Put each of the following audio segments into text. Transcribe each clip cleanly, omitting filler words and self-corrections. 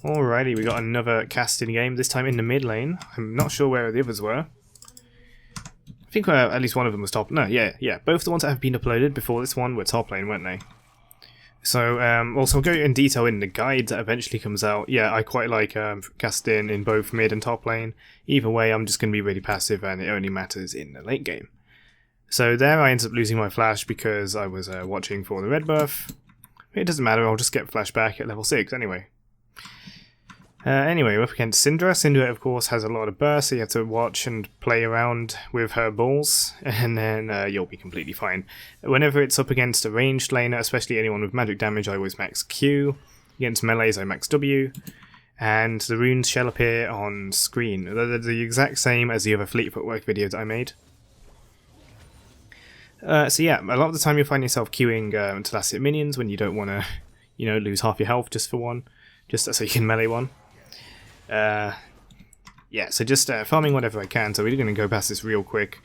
Alrighty, we got another Kassadin game, this time in the mid lane. I'm not sure where the others were. I think at least one of them was top. No, yeah. Both the ones that have been uploaded before this one were top lane, weren't they? So, also I'll go in detail in the guide that eventually comes out. Yeah, I quite like Kassadin in both mid and top lane. Either way, I'm just going to be really passive and it only matters in the late game. So there I ended up losing my flash because I was watching for the red buff. It doesn't matter, I'll just get flash back at level 6 anyway. Anyway, we're up against Syndra. Syndra, of course, has a lot of burst, so you have to watch and play around with her balls, and then you'll be completely fine. Whenever it's up against a ranged laner, especially anyone with magic damage, I always max Q. Against melees, I max W. And the runes shall appear on screen. They're the exact same as the other Fleet Footwork video that I made. So yeah, a lot of the time you'll find yourself queuing to last hit minions when you don't want to, lose half your health just for one. Just so you can melee one. Yeah, so just farming whatever I can, so we're going to go past this real quick.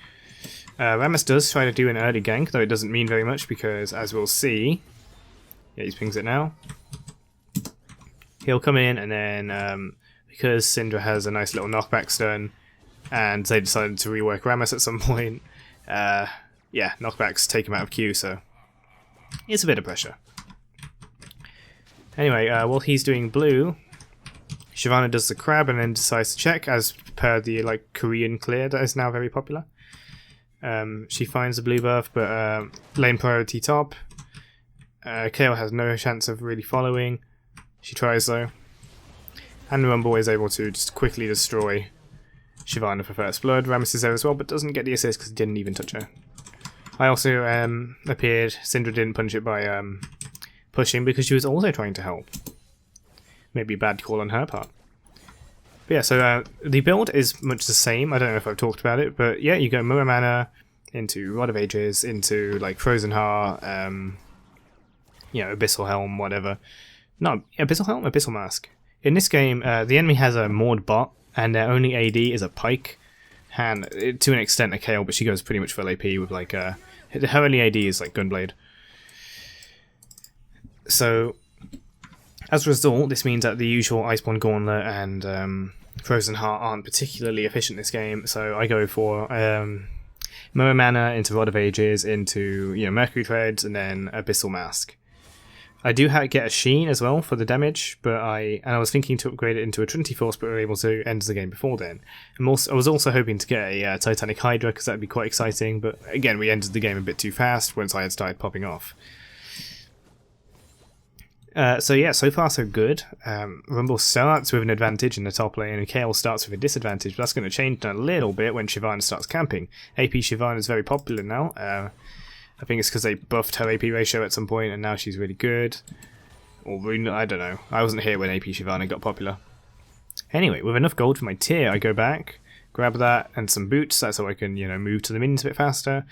Rammus does try to do an early gank, though it doesn't mean very much because, as we'll see, yeah, he pings it now. He'll come in, and then, because Syndra has a nice little knockback stun, and they decided to rework Rammus at some point, yeah, knockbacks take him out of queue, so it's a bit of pressure. Anyway, while he's doing blue, Shyvana does the crab and then decides to check, as per the Korean clear that is now very popular. She finds the blue buff, but lane priority top. Kayle has no chance of really following. She tries though. And Rumble is able to just quickly destroy Shyvana for first blood. Rammus is there as well, but doesn't get the assist because he didn't even touch her. I also appeared. Syndra didn't punch it by pushing because she was also trying to help. Maybe a bad call on her part. But yeah, so the build is much the same. I don't know if I've talked about it, but yeah, you go Muramana into Rod of Ages, into Frozen Heart, Abyssal Helm, whatever. No, Abyssal Helm? Abyssal Mask. In this game, the enemy has a Maud bot, and their only AD is a Pike. And to an extent a Kayle, but she goes pretty much full AP with her only AD is Gunblade. So as a result, this means that the usual Iceborne Gauntlet and Frozen Heart aren't particularly efficient in this game, so I go for Muramana into Rod of Ages, into Mercury Threads, and then Abyssal Mask. I do get a Sheen as well for the damage, but I was thinking to upgrade it into a Trinity Force, but we were able to end the game before then. I was also hoping to get a Titanic Hydra, because that would be quite exciting, but again, we ended the game a bit too fast once I had started popping off. So yeah, so far so good. Rumble starts with an advantage in the top lane, and Kayle starts with a disadvantage, but that's going to change a little bit when Shyvana starts camping. AP Shyvana is very popular now. I think it's because they buffed her AP ratio at some point, and now she's really good. Or I don't know. I wasn't here when AP Shyvana got popular. Anyway, with enough gold for my tier, I go back, grab that and some boots. That's how I can move to the minions a bit faster.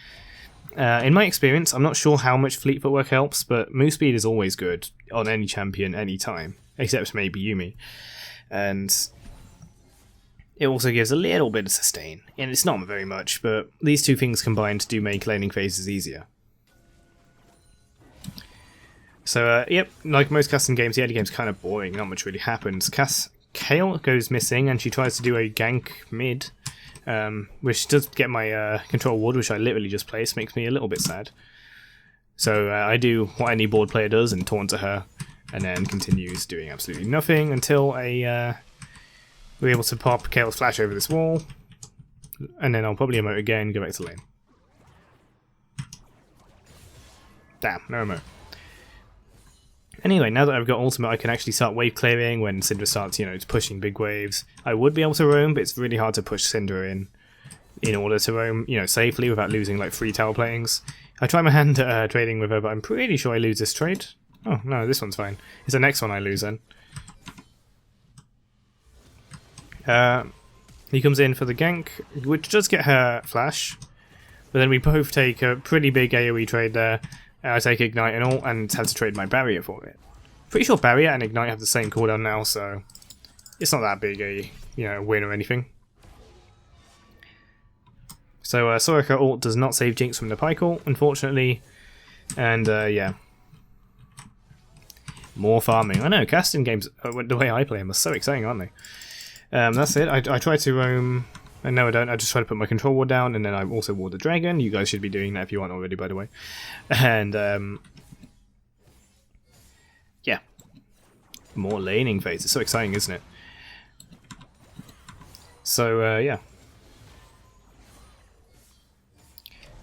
In my experience, I'm not sure how much fleet footwork helps, but move speed is always good on any champion, any time, except maybe Yuumi. And it also gives a little bit of sustain, and it's not very much, but these two things combined do make laning phases easier. So, yep, like most Kassadin games, the early game's kind of boring, not much really happens. Kayle goes missing, and she tries to do a gank mid, which does get my control ward, which I literally just placed, makes me a little bit sad. So I do what any board player does and taunt to her, and then continues doing absolutely nothing until we're able to pop Kayle's flash over this wall, and then I'll probably emote again and go back to lane. Damn, no emote. Anyway, now that I've got ultimate, I can actually start wave clearing when Syndra starts, pushing big waves. I would be able to roam, but it's really hard to push Syndra in order to roam, safely without losing 3 tower playings. I try my hand at trading with her, but I'm pretty sure I lose this trade. Oh, no, this one's fine. It's the next one I lose then. He comes in for the gank, which does get her flash, but then we both take a pretty big AoE trade there. I take Ignite and all, and had to trade my Barrier for it. Pretty sure Barrier and Ignite have the same cooldown now, so it's not that big a win or anything. So Soraka ult does not save Jinx from the Pike ult, unfortunately, and yeah. More farming. I know, Kassadin games, the way I play them, are so exciting, aren't they? That's it. I try to roam... no, I don't. I just try to put my control ward down, and then I also ward the dragon. You guys should be doing that if you aren't already, by the way. And, yeah. More laning phase. It's so exciting, isn't it? So, yeah.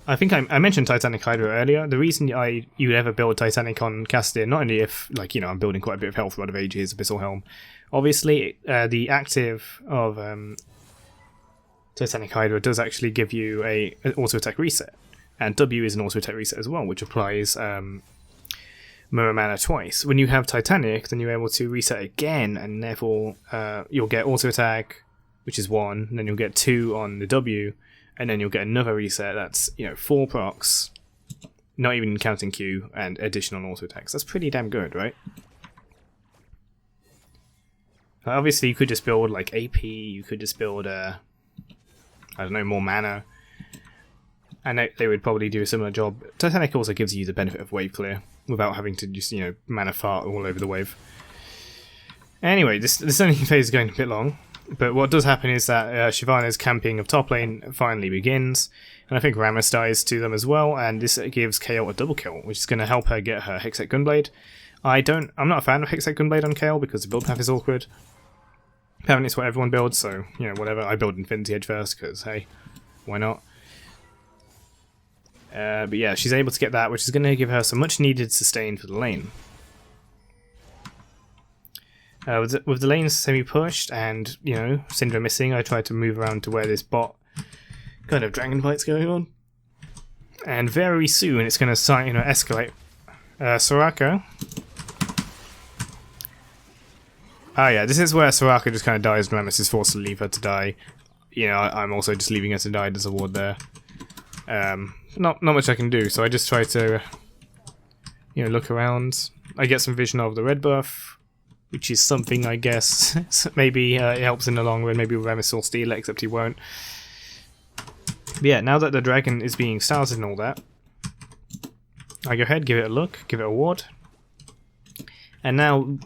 I think I mentioned Titanic Hydra earlier. The reason you would ever build Titanic on Kassadin, not only if, like, you know, I'm building quite a bit of health, Rod of Ages, Abyssal Helm. Obviously, the active of Titanic Hydra does actually give you an auto-attack reset. And W is an auto-attack reset as well, which applies Muramana twice. When you have Titanic, then you're able to reset again, and therefore you'll get auto-attack, which is 1, and then you'll get 2 on the W, and then you'll get another reset that's, you know, 4 procs, not even counting Q, and additional auto-attacks. That's pretty damn good, right? Obviously, you could just build, like, AP, you could just build, I don't know, more mana, and they would probably do a similar job. Titanic also gives you the benefit of wave clear, without having to just, you know, mana fart all over the wave. Anyway, this only phase is going a bit long. But what does happen is that Shyvana's camping of top lane finally begins, and I think Rammus dies to them as well, and this gives Kayle a double kill, which is going to help her get her Hextech Gunblade. I'm not a fan of Hextech Gunblade on Kayle because the build path is awkward. Apparently it's what everyone builds, so, you know, whatever. I build Infinity Edge first, because, hey, why not? But yeah, she's able to get that, which is going to give her some much needed sustain for the lane. With the lanes semi-pushed and, you know, Syndra missing, I tried to move around to where this bot kind of dragon fight's going on. And very soon it's going to start, you know, escalate. Soraka. Oh yeah, this is where Soraka just kind of dies and Rammus is forced to leave her to die. You know, I'm also just leaving her to die. There's a ward there. Not much I can do, so I just try to, you know, look around. I get some vision of the red buff, which is something, I guess. Maybe it helps in the long run. Maybe Rammus will steal it, except he won't. But yeah, now that the dragon is being started and all that, I go ahead, give it a look, give it a ward. And now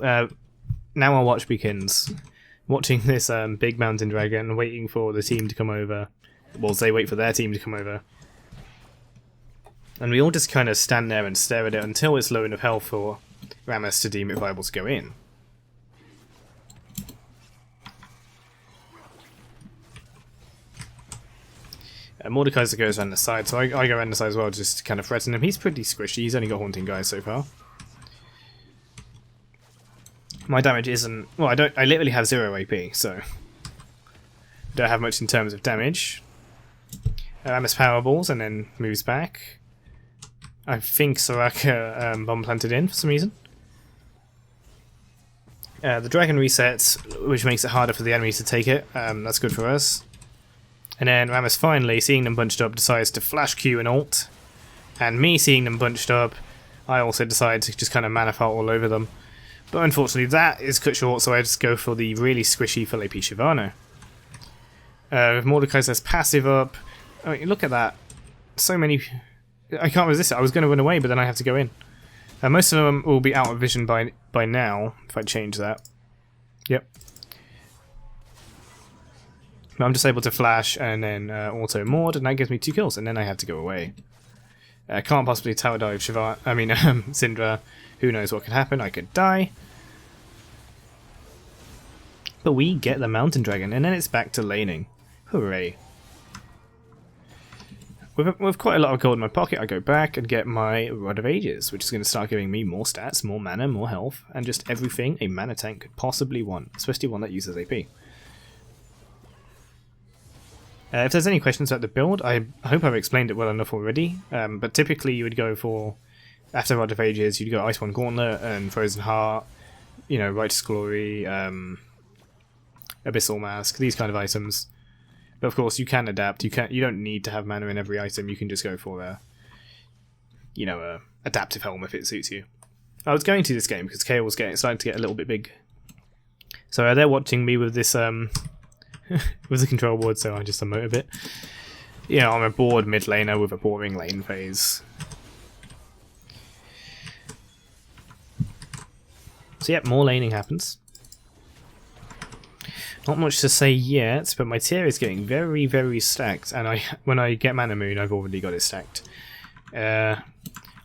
our watch begins. Watching this big mountain dragon, waiting for the team to come over. Well, they wait for their team to come over. And we all just kind of stand there and stare at it until it's low enough health for Rammus to deem it viable to go in. Mordekaiser goes around the side, so I go around the side as well just to kind of threaten him. He's pretty squishy, he's only got Haunting Guys so far. My damage isn't... well, I literally have 0 AP, so... don't have much in terms of damage. Rammus powerballs and then moves back. I think Soraka bomb planted in for some reason. The dragon resets, which makes it harder for the enemies to take it. That's good for us. And then Rammus finally, seeing them bunched up, decides to flash Q and ult. And me seeing them bunched up, I also decide to just kind of mana fart all over them. But unfortunately that is cut short, so I just go for the really squishy full AP Shyvana. With Mordekaiser's passive up, I mean, look at that. So many... I can't resist it. I was going to run away, but then I have to go in. Most of them will be out of vision by now, if I change that. Yep. I'm just able to flash and then auto Mord, and that gives me 2 kills, and then I have to go away. I can't possibly tower dive Syndra. Who knows what could happen? I could die. But we get the Mountain Dragon, and then it's back to laning. Hooray. With quite a lot of gold in my pocket, I go back and get my Rod of Ages, which is going to start giving me more stats, more mana, more health, and just everything a Manatank could possibly want, especially one that uses AP. If there's any questions about the build, I hope I've explained it well enough already, but typically you would go for, after Rod of Ages, you'd go Iceborne Gauntlet and Frozen Heart, you know, Righteous Glory, Abyssal Mask, these kind of items. But of course, you can adapt. You don't need to have mana in every item. You can just go for a adaptive helm if it suits you. I was going to this game because Kayle was starting to get a little bit big. So they're watching me with this with the control board, so I just emote a bit. You know, I'm a bored mid laner with a boring lane phase. So yep, more laning happens. Not much to say yet, but my tier is getting very, very stacked, and when I get Mana Moon, I've already got it stacked. I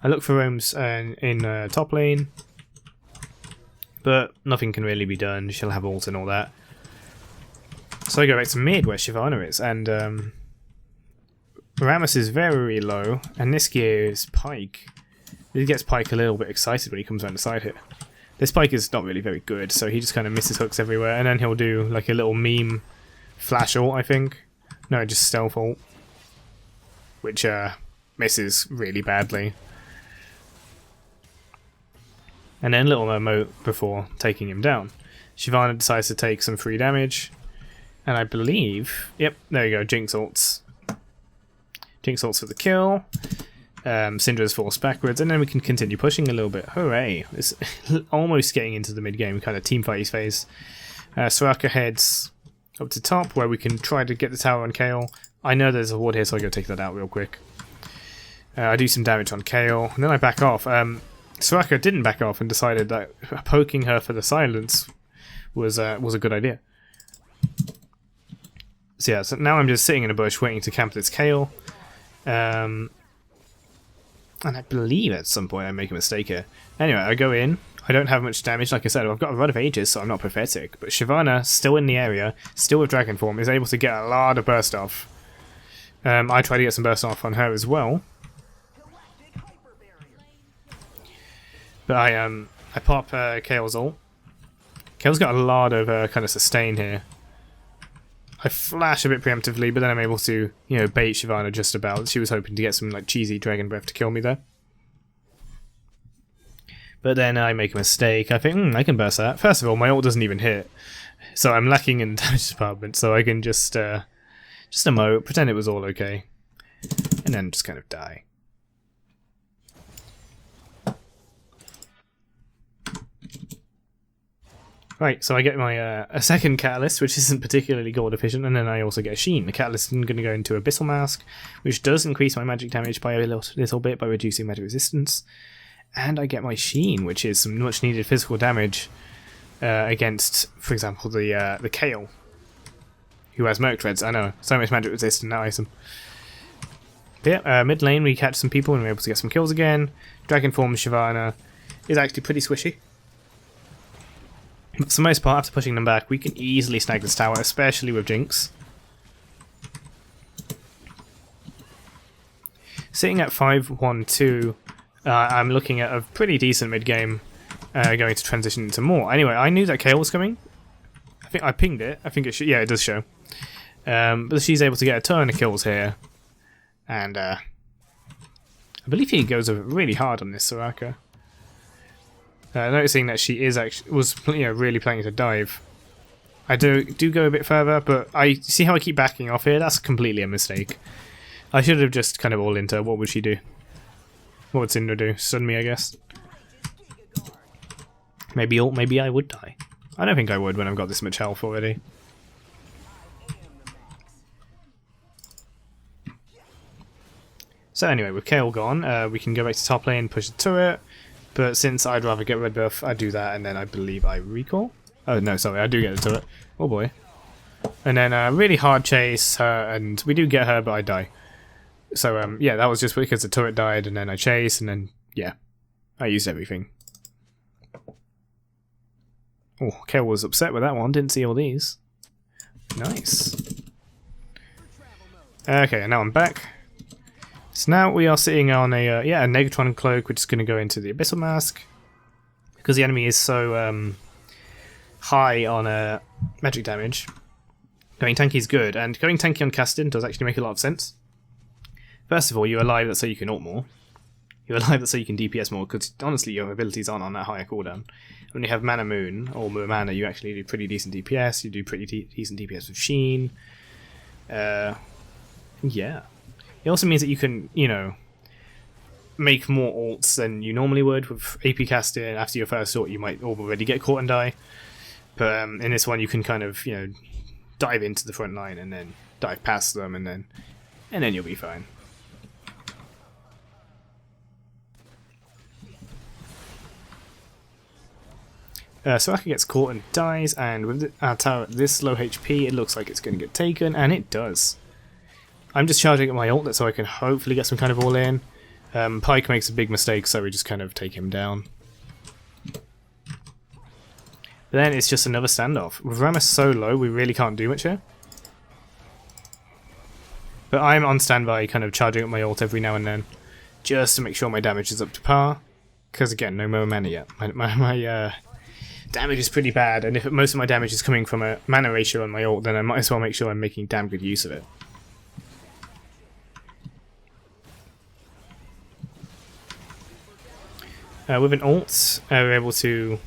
look for roams in top lane, but nothing can really be done. She'll have ult and all that. So I go back to mid, where Shyvana is, and Rammus is very low, and this gear's Pyke. He gets Pyke a little bit excited when he comes around the side here. This Pyke is not really very good, so he just kind of misses hooks everywhere, and then he'll do like a little meme flash ult, I think. No, just stealth ult, which misses really badly. And then little emote before taking him down. Shyvana decides to take some free damage, and I believe, yep, there you go, Jinx ults. Jinx ults for the kill. Syndra's forced backwards, and then we can continue pushing a little bit. Hooray! It's almost getting into the mid-game kind of teamfighty phase. Soraka heads up to top, where we can try to get the tower on Kayle. I know there's a ward here, so I go take that out real quick. I do some damage on Kayle, and then I back off. Soraka didn't back off and decided that poking her for the silence was a good idea. So yeah, so now I'm just sitting in a bush waiting to camp this Kayle. And I believe at some point I make a mistake here. Anyway, I go in. I don't have much damage, like I said. I've got a rod of ages, so I'm not pathetic. But Shyvana, still in the area, still with Dragon Form, is able to get a lot of burst off. I try to get some burst off on her as well. But I pop Kayle's ult. Kayle's got a lot of kind of sustain here. I flash a bit preemptively, but then I'm able to, you know, bait Shyvana just about. She was hoping to get some like cheesy dragon breath to kill me there. But then I make a mistake. I think, I can burst that. First of all, my ult doesn't even hit. So I'm lacking in the damage department, so I can just emote, pretend it was all okay. And then just kind of die. Right, so I get my a second catalyst, which isn't particularly gold efficient, and then I also get a sheen. The catalyst is going to go into Abyssal Mask, which does increase my magic damage by a little bit by reducing magic resistance. And I get my sheen, which is some much needed physical damage against, for example, the Kayle, who has Merc Treads. I know, so much magic resistance in that item. But yeah, mid lane we catch some people and we're able to get some kills again. Dragon Form Shyvana is actually pretty squishy. But for the most part, after pushing them back, we can easily snag this tower, especially with Jinx. Sitting at 5-1-2, I'm looking at a pretty decent mid-game, going to transition into more. Anyway, I knew that Kayle was coming. I think I pinged it. I think it should, yeah, it does show. But she's able to get a ton of kills here. And I believe he goes really hard on this Soraka. Noticing that she was really planning to dive. I do go a bit further, but I see how I keep backing off here. That's completely a mistake. I should have just kind of all into her. What would she do? What would Syndra do? Stun me, I guess. Maybe I would die. I don't think I would when I've got this much health already. So anyway, with Kayle gone, we can go back to top lane, push the turret. But since I'd rather get red buff, I do that, and then I believe I recall. Oh no, sorry, I do get the turret. Oh boy. And then really hard chase her, and we do get her, but I die. So yeah, that was just because the turret died, and then I chase, and then yeah, I used everything. Oh, Kayle was upset with that one. Didn't see all these. Nice. Okay, and now I'm back. So now we are sitting on a Negatron cloak, which is going to go into the Abyssal Mask because the enemy is so high on magic damage. Going tanky is good, and going tanky on Kassadin does actually make a lot of sense. First of all, you're alive, that's so you can ult more. You're alive, that's so you can DPS more, because honestly your abilities aren't on that higher cooldown. When you have Mana Moon or Muramana, you actually do pretty decent DPS. You do pretty decent DPS with Sheen. Yeah. It also means that you can, make more ults than you normally would with AP Kassadin. After your first ult, you might already get caught and die. But in this one, you can kind of, dive into the front line and then dive past them, and then you'll be fine. Soraka gets caught and dies, and with our tower at this low HP, it looks like it's going to get taken, and it does. I'm just charging at my ult so I can hopefully get some kind of all in. Pyke makes a big mistake, so we just kind of take him down. Then it's just another standoff. With Rammus so low, we really can't do much here. But I'm on standby, kind of charging up my ult every now and then, just to make sure my damage is up to par. Because again, no Muramana yet. My damage is pretty bad, and if most of my damage is coming from a mana ratio on my ult, then I might as well make sure I'm making damn good use of it. With an ult, we're able to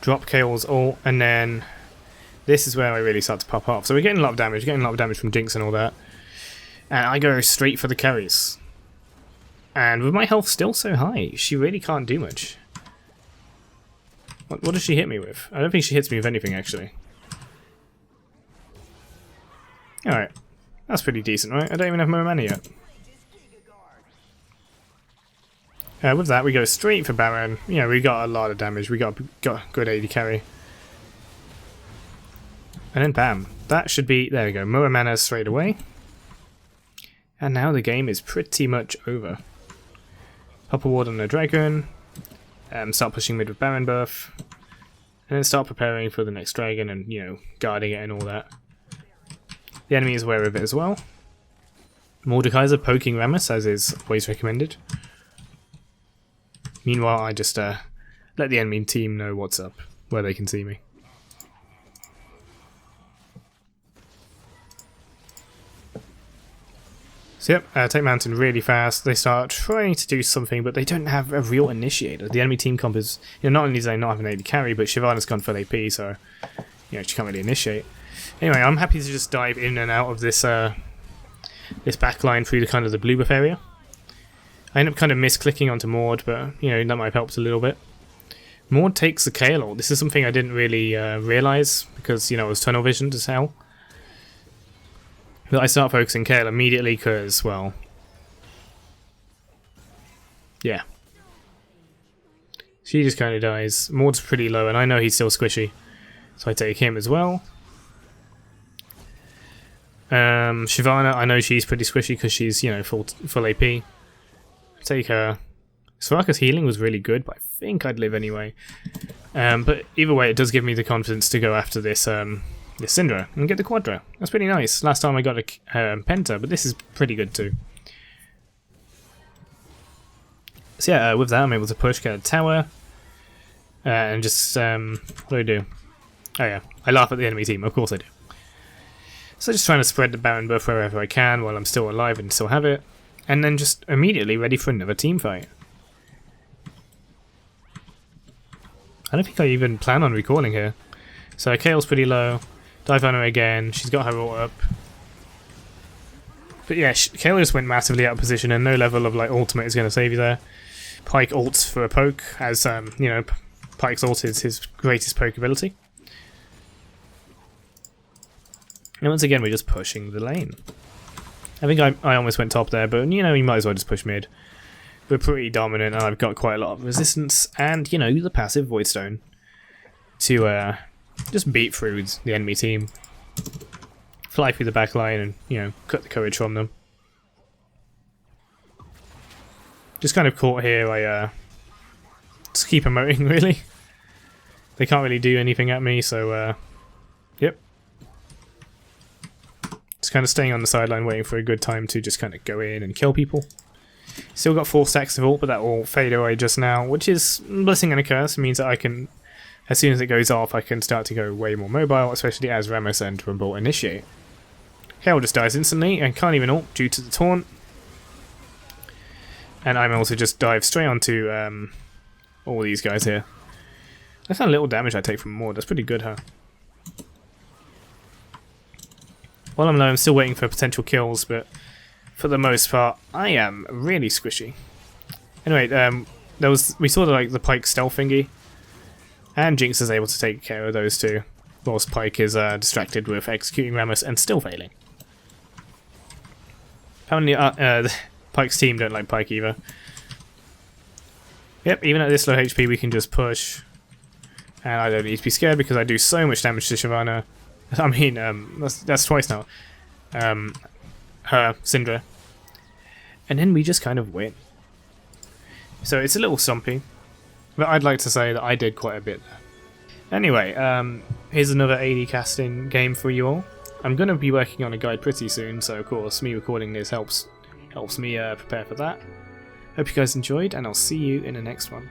drop Kael's ult, and then this is where I really start to pop off. So we're getting a lot of damage, from Jinx and all that. And I go straight for the carries. And with my health still so high, she really can't do much. What does she hit me with? I don't think she hits me with anything, actually. Alright. That's pretty decent, right? I don't even have Muramana yet. With that, we go straight for Baron. You know, we got a lot of damage. We got a good 80 carry. And then bam. That should be... There we go. Muramana straight away. And now the game is pretty much over. Pop a ward on the dragon. Start pushing mid with Baron buff. And then start preparing for the next dragon and, you know, guarding it and all that. The enemy is aware of it as well. Mordekaiser poking Rammus, as is always recommended. Meanwhile, I just let the enemy team know what's up, where they can see me. So yep, take Mountain really fast. They start trying to do something, but they don't have a real initiator. The enemy team comp is, you know, not only do they not have an AD carry, but Shyvana's gone full AP, so you know she can't really initiate. Anyway, I'm happy to just dive in and out of this this backline through the kind of the blue buff area. I end up kind of misclicking onto Maud, but you know that might have helped a little bit. Maud takes the Kael ult. This is something I didn't really realise because you know it was tunnel visioned as hell. But I start focusing Kael immediately because, well, yeah. She just kind of dies. Maud's pretty low, and I know he's still squishy, so I take him as well. Shyvana, I know she's pretty squishy because she's, you know, full AP. Take her. Soraka's healing was really good, but I think I'd live anyway. But either way, it does give me the confidence to go after this this Syndra and get the Quadra. That's pretty nice. Last time I got a Penta, but this is pretty good too. So yeah, with that I'm able to push, get a tower, and just, what do I do? Oh yeah, I laugh at the enemy team, of course I do. So just trying to spread the Baron buff wherever I can while I'm still alive and still have it. And then just immediately ready for another team fight. I don't think I even plan on recalling here. So Kael's pretty low. Dive on her again. She's got her ult up. But yeah, Kael just went massively out of position, and no level of like ultimate is going to save you there. Pyke ults for a poke, as you know, Pyke's ult is his greatest poke ability. And once again, we're just pushing the lane. I think I almost went top there, but you know, you might as well just push mid. We're pretty dominant, and I've got quite a lot of resistance, and you know, the passive Void Stone to just beat through the enemy team, fly through the back line, and you know, cut the courage from them. Just kind of caught here. I just keep emoting really. They can't really do anything at me, so yep. Just kind of staying on the sideline waiting for a good time to just kind of go in and kill people. Still got 4 stacks of ult, but that will fade away just now, which is a blessing and a curse. It means that I can, as soon as it goes off, I can start to go way more mobile, especially as Rammus and Rumble initiate. Kael just dies instantly and can't even ult due to the taunt. And I'm able to just dive straight onto all these guys here. That's how little damage I take from Maud. That's pretty good, huh? While I'm low, I'm still waiting for potential kills, but for the most part, I am really squishy. Anyway, we saw the Pyke stealth thingy, and Jinx is able to take care of those two, whilst Pyke is distracted with executing Rammus and still failing. Apparently, Pyke's team don't like Pyke either. Yep, even at this low HP, we can just push. And I don't need to be scared because I do so much damage to Shyvana. I mean, that's twice now. Her, Syndra. And then we just kind of win. So it's a little sumpy, but I'd like to say that I did quite a bit there. Anyway, here's another AD casting game for you all. I'm going to be working on a guide pretty soon, so of course me recording this helps me prepare for that. Hope you guys enjoyed, and I'll see you in the next one.